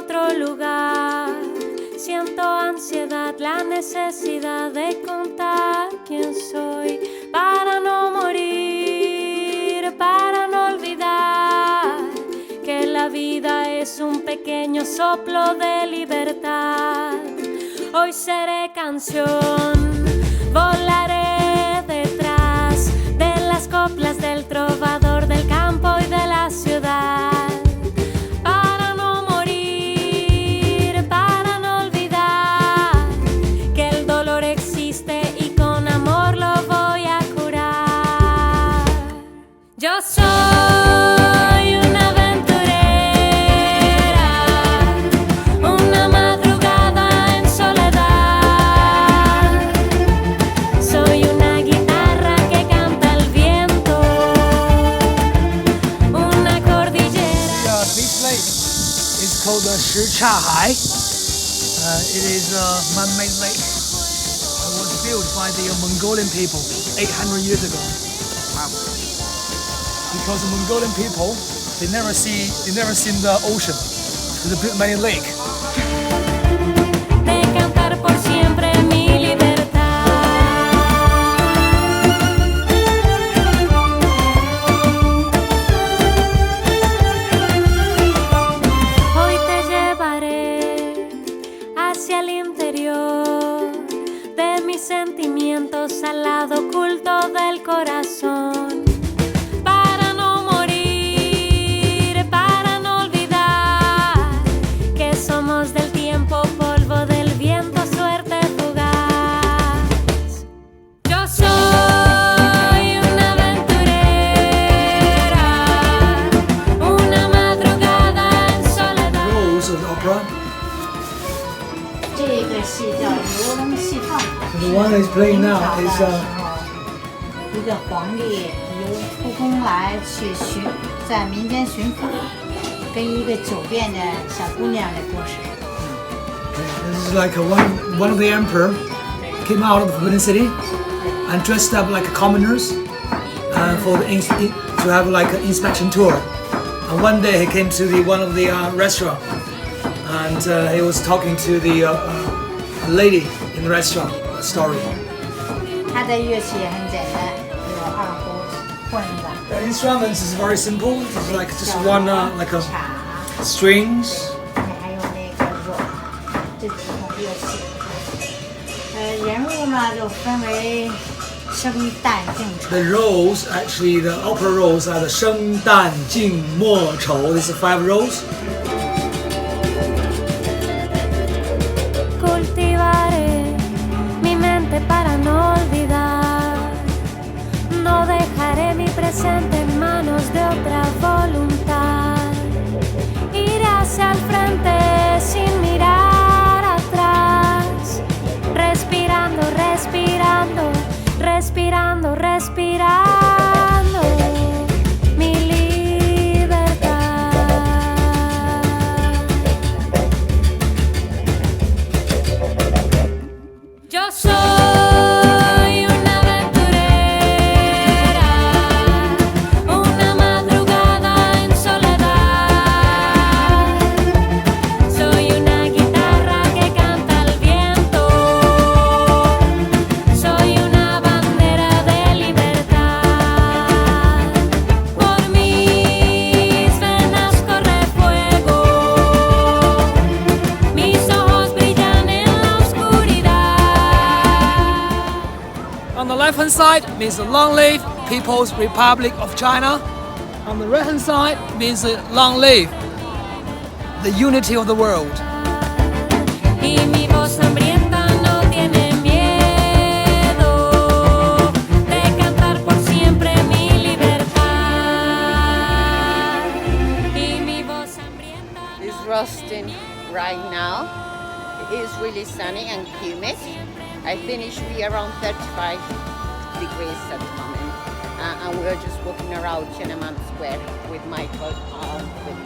otro lugar. Siento ansiedad, la necesidad de contar quién soy para no morir, para no olvidar que la vida es un pequeño soplo de libertad. Hoy seré canción, volaré detrás de las coplas del trovador del campo y de la ciudad. Para no morir, para no olvidar que el dolor existe y con amor lo voy a curar. Yo soy una aventurera, una madrugada en soledad. Soy una guitarra que canta al viento, una cordillera. This lake is called the Shichahai. It is a man-made lake. It was built by the Mongolian people 800 years ago. Wow. Because the Mongolian people, they never seen the ocean. So they built many lakes. De cantar por siempre mi libertad. Hoy te llevaré hacia el interior de mis sentimientos al lado oculto del corazón. Para no morir, para no olvidar que somos del tiempo, polvo del viento, suerte fugaz. Yo soy una aventurera, una madrugada en soledad. Rules of the opera. 这个戏叫游龙戏放， The one that is playing now 明朝的 is 时候，一个皇帝由故宫来去巡，在民间巡抚，跟一个酒店的小姑娘的故事。 This is like one of the emperor came out of the Forbidden City and dressed up like commoners for to have like an inspection tour. And one day he came to one of the restaurant and he was talking to the lady in the restaurant. A story. 它的乐器也很简单，有二胡、混子、 The instruments is very simple. It's like just one like a 茶， strings. 还有那个锣，这几种乐器。人物呢就分为生旦净丑。 The roles, actually, the opera roles are the 生旦净末丑. These are 5 roles. Cultivaré mi mente para no olvidar. No dejaré mi presente en manos de otra voluntad. Iré hacia el frente sin mirar atrás. Respirando, respirando, respirando, respirando. Mi libertad. Yo soy una aventurera, una madrugada en soledad. Soy una guitarra que canta al viento. Soy una bandera de libertad. Por mis venas corre fuego. Mis ojos brillan en la oscuridad. On the left-hand side means long live People's Republic of China. On the right-hand side means long live the unity of the world. Y mi voz hambrienta no tiene miedo de cantar por siempre mi libertad. Y mi voz hambrienta It's roasting right now. It is really sunny and humid. I think it should be around 35 degrees at the moment. And we're just walking around Tiananmen Square with Michael, with